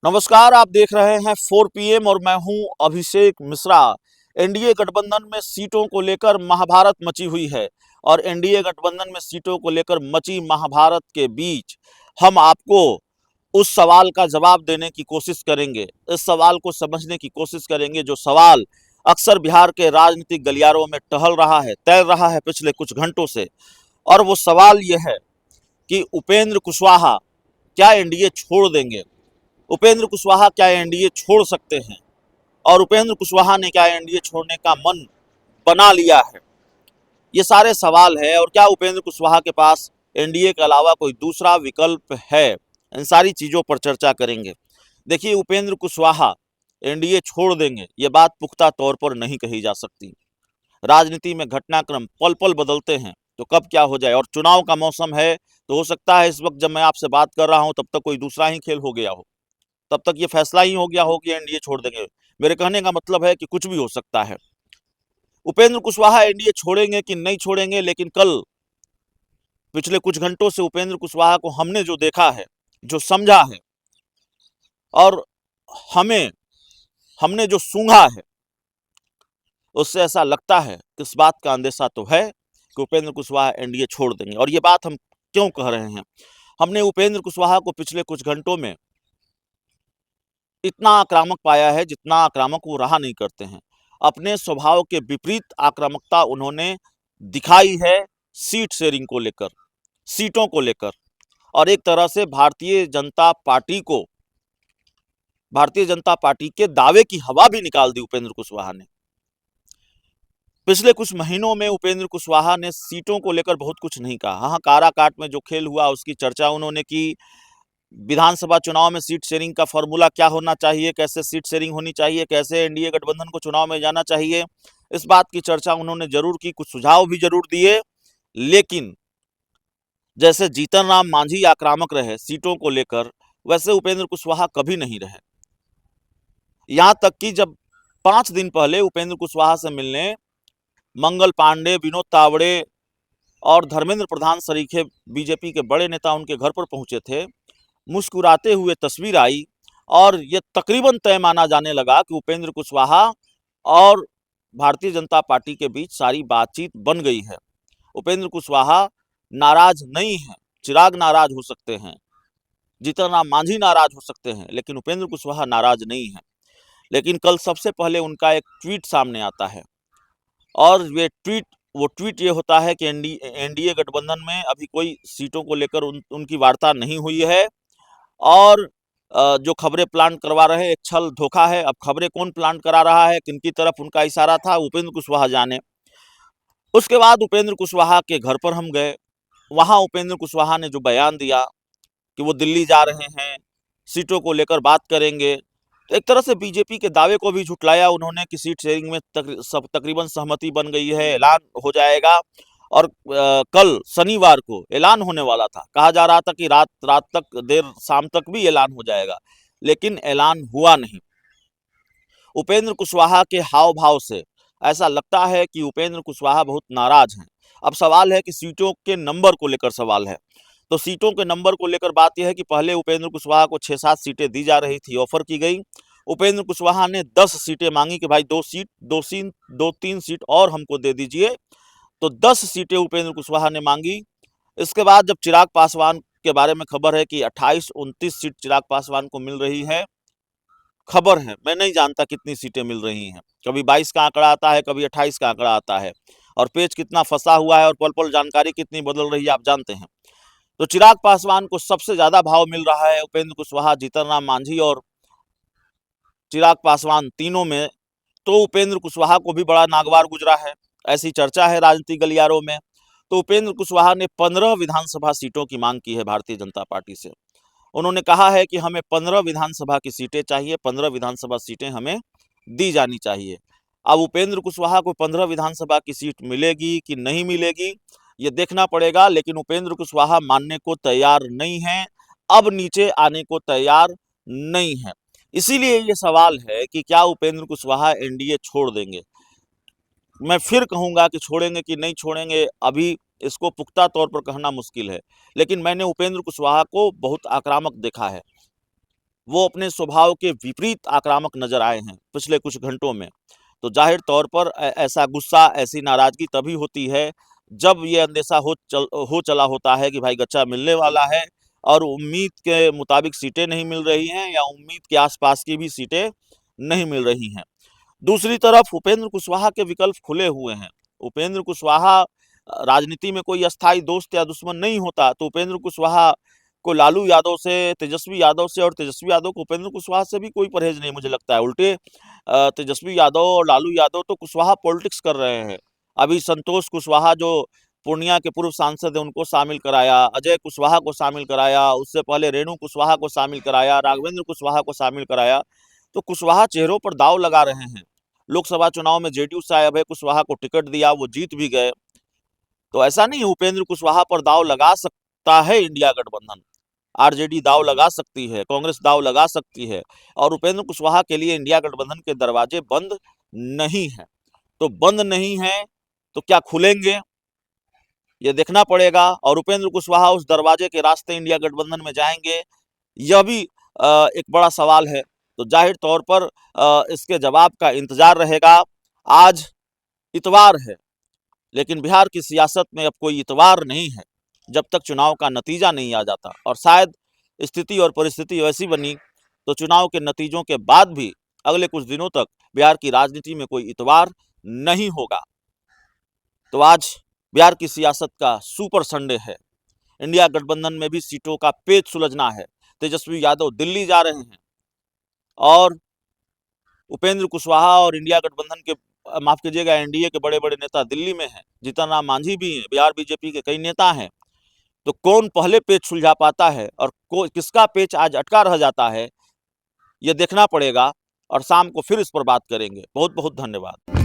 नमस्कार, आप देख रहे हैं 4 PM और मैं हूं अभिषेक मिश्रा। एनडीए गठबंधन में सीटों को लेकर महाभारत मची हुई है और एनडीए गठबंधन में सीटों को लेकर मची महाभारत के बीच हम आपको उस सवाल का जवाब देने की कोशिश करेंगे। इस सवाल को समझने की कोशिश करेंगे जो सवाल अक्सर बिहार के राजनीतिक गलियारों में टहल रहा है, तैर रहा है पिछले कुछ घंटों से। और वो सवाल ये है कि उपेंद्र कुशवाहा क्या एनडीए छोड़ देंगे? उपेंद्र कुशवाहा क्या एनडीए छोड़ सकते हैं? और उपेंद्र कुशवाहा ने क्या एनडीए छोड़ने का मन बना लिया है? ये सारे सवाल है। और क्या उपेंद्र कुशवाहा के पास एनडीए के अलावा कोई दूसरा विकल्प है? इन सारी चीजों पर चर्चा करेंगे। देखिए, उपेंद्र कुशवाहा एनडीए छोड़ देंगे ये बात पुख्ता तौर पर नहीं कही जा सकती। राजनीति में घटनाक्रम पल पल बदलते हैं, तो कब क्या हो जाए। और चुनाव का मौसम है, तो हो सकता है इस वक्त जब मैं आपसे बात कर रहा हूं तब तक कोई दूसरा ही खेल हो गया हो, तब तक ये फैसला ही हो गया हो कि एनडीए छोड़ देंगे। मेरे कहने का मतलब है कि कुछ भी हो सकता है। उपेंद्र कुशवाहा एनडीए छोड़ेंगे कि नहीं छोड़ेंगे, लेकिन कल पिछले कुछ घंटों से उपेंद्र कुशवाहा को हमने जो देखा है, जो समझा है और हमें हमने जो सूंघा है, उससे ऐसा लगता है कि इस बात का अंदेशा तो है कि उपेंद्र कुशवाहा एनडीए छोड़ देंगे। और ये बात हम क्यों कह रहे हैं? हमने उपेंद्र कुशवाहा को पिछले कुछ घंटों में इतना आक्रामक पाया है जितना आक्रामक वो रहा नहीं करते हैं। अपने स्वभाव के विपरीत आक्रामकता उन्होंने दिखाई है सीट शेयरिंग को लेकर, सीटों को लेकर। और एक तरह से भारतीय जनता पार्टी के दावे की हवा भी निकाल दी उपेंद्र कुशवाहा ने। पिछले कुछ महीनों में उपेंद्र कुशवाहा ने सीटों को लेकर बहुत कुछ नहीं कहा। हाँ, काराकाट में जो खेल हुआ उसकी चर्चा उन्होंने की। विधानसभा चुनाव में सीट शेयरिंग का फॉर्मूला क्या होना चाहिए, कैसे सीट शेयरिंग होनी चाहिए, कैसे एनडीए गठबंधन को चुनाव में जाना चाहिए, इस बात की चर्चा उन्होंने जरूर की, कुछ सुझाव भी जरूर दिए। लेकिन जैसे जीतन राम मांझी आक्रामक रहे सीटों को लेकर, वैसे उपेंद्र कुशवाहा कभी नहीं रहे। यहां तक कि जब 5 दिन पहले उपेंद्र कुशवाहा से मिलने मंगल पांडे, विनोद तावड़े और धर्मेंद्र प्रधान सरीखे बीजेपी के बड़े नेता उनके घर पर पहुंचे थे, मुस्कुराते हुए तस्वीर आई और ये तकरीबन तय माना जाने लगा कि उपेंद्र कुशवाहा और भारतीय जनता पार्टी के बीच सारी बातचीत बन गई है। उपेंद्र कुशवाहा नाराज नहीं है। चिराग नाराज हो सकते हैं, जीतन राम मांझी नाराज हो सकते हैं, लेकिन उपेंद्र कुशवाहा नाराज नहीं है। लेकिन कल सबसे पहले उनका एक ट्वीट सामने आता है और वो ट्वीट ये होता है कि एनडीए गठबंधन में अभी कोई सीटों को लेकर उनकी वार्ता नहीं हुई है और जो खबरें प्लांट करवा रहे हैं एक छल धोखा है। अब खबरें कौन प्लांट करा रहा है, किनकी तरफ उनका इशारा था, उपेंद्र कुशवाहा जाने। उसके बाद उपेंद्र कुशवाहा के घर पर हम गए। वहां उपेंद्र कुशवाहा ने जो बयान दिया कि वो दिल्ली जा रहे हैं, सीटों को लेकर बात करेंगे, तो एक तरह से बीजेपी के दावे को भी झुटलाया उन्होंने कि सीट शेयरिंग में तकरीबन सहमति बन गई है, ऐलान हो जाएगा। और कल शनिवार को ऐलान होने वाला था। कहा जा रहा था कि रात रात तक, देर शाम तक भी ऐलान हो जाएगा, लेकिन ऐलान हुआ नहीं। उपेंद्र कुशवाहा के हाव भाव से ऐसा लगता है कि उपेंद्र कुशवाहा बहुत नाराज हैं। अब सवाल है कि सीटों के नंबर को लेकर सवाल है। तो सीटों के नंबर को लेकर बात यह है कि पहले उपेंद्र कुशवाहा को 6-7 सीटें दी जा रही थी, ऑफर की गई। उपेंद्र कुशवाहा ने 10 सीटें मांगी कि भाई 2-3 सीट और हमको दे दीजिए। तो 10 सीटें उपेंद्र कुशवाहा ने मांगी। इसके बाद जब चिराग पासवान के बारे में खबर है कि 28-29 सीट चिराग पासवान को मिल रही है, खबर है, मैं नहीं जानता कितनी सीटें मिल रही हैं। कभी 22 का आंकड़ा आता है, कभी 28 का आंकड़ा आता है, और पेज कितना फंसा हुआ है और पल पल जानकारी कितनी बदल रही है आप जानते हैं। तो चिराग पासवान को सबसे ज्यादा भाव मिल रहा है, उपेंद्र कुशवाहा, जीतन राम मांझी और चिराग पासवान तीनों में। तो उपेंद्र कुशवाहा को भी बड़ा नागवार गुजरा है, ऐसी चर्चा है राजनीतिक गलियारों में। तो उपेंद्र कुशवाहा ने 15 विधानसभा सीटों की मांग की है भारतीय जनता पार्टी से। उन्होंने कहा है कि हमें 15 विधानसभा की सीटें चाहिए, 15 विधानसभा सीटें हमें दी जानी चाहिए। अब उपेंद्र कुशवाहा को 15 विधानसभा की सीट मिलेगी कि नहीं मिलेगी, ये देखना पड़ेगा। लेकिन उपेंद्र कुशवाहा मानने को तैयार नहीं है, अब नीचे आने को तैयार नहीं है। इसीलिए ये सवाल है कि क्या उपेंद्र कुशवाहा एनडीए छोड़ देंगे। मैं फिर कहूंगा कि छोड़ेंगे कि नहीं छोड़ेंगे, अभी इसको पुख्ता तौर पर कहना मुश्किल है। लेकिन मैंने उपेंद्र कुशवाहा को बहुत आक्रामक देखा है। वो अपने स्वभाव के विपरीत आक्रामक नजर आए हैं पिछले कुछ घंटों में। तो जाहिर तौर पर ऐसा गुस्सा, ऐसी नाराजगी तभी होती है जब ये अंदेशा हो चला होता है कि भाई गच्चा मिलने वाला है और उम्मीद के मुताबिक सीटें नहीं मिल रही हैं या उम्मीद के आसपास की भी सीटें नहीं मिल रही हैं। दूसरी तरफ उपेंद्र कुशवाहा के विकल्प खुले हुए हैं। उपेंद्र कुशवाहा राजनीति में कोई अस्थाई दोस्त या दुश्मन नहीं होता, तो उपेंद्र कुशवाहा को लालू यादव से, तेजस्वी यादव से और तेजस्वी यादव को उपेंद्र कुशवाहा से भी कोई परहेज नहीं मुझे लगता है। उल्टे तेजस्वी यादव और लालू यादव तो कुशवाहा पॉलिटिक्स कर रहे हैं। अभी संतोष कुशवाहा जो पूर्णिया के पूर्व सांसद हैं उनको शामिल कराया, अजय कुशवाहा को शामिल कराया, उससे पहले रेणु कुशवाहा को शामिल कराया, राघवेंद्र कुशवाहा को शामिल कराया। तो कुशवाहा चेहरों पर दाव लगा रहे हैं। लोकसभा चुनाव में जेडीयू से अभय कुशवाहा को टिकट दिया, वो जीत भी गए। तो ऐसा नहीं है, उपेंद्र कुशवाहा पर दाव लगा सकता है इंडिया गठबंधन, आरजेडी दाव लगा सकती है, कांग्रेस दाव लगा सकती है, और उपेंद्र कुशवाहा के लिए इंडिया गठबंधन के दरवाजे बंद नहीं है। तो बंद नहीं है तो क्या खुलेंगे, ये देखना पड़ेगा। और उपेंद्र कुशवाहा उस दरवाजे के रास्ते इंडिया गठबंधन में जाएंगे, यह भी एक बड़ा सवाल है। तो जाहिर तौर पर इसके जवाब का इंतजार रहेगा। आज इतवार है, लेकिन बिहार की सियासत में अब कोई इतवार नहीं है जब तक चुनाव का नतीजा नहीं आ जाता। और शायद स्थिति और परिस्थिति वैसी बनी तो चुनाव के नतीजों के बाद भी अगले कुछ दिनों तक बिहार की राजनीति में कोई इतवार नहीं होगा। तो आज बिहार की सियासत का सुपर संडे है। इंडिया गठबंधन में भी सीटों का पेच सुलझना है। तेजस्वी यादव दिल्ली जा रहे हैं और उपेंद्र कुशवाहा और इंडिया गठबंधन के, माफ कीजिएगा, एनडीए के बड़े बड़े नेता दिल्ली में हैं। जीतन राम मांझी भी हैं, बिहार बीजेपी के कई नेता हैं। तो कौन पहले पेच सुलझा पाता है और किसका पेच आज अटका रह जाता है, यह देखना पड़ेगा। और शाम को फिर इस पर बात करेंगे। बहुत बहुत धन्यवाद।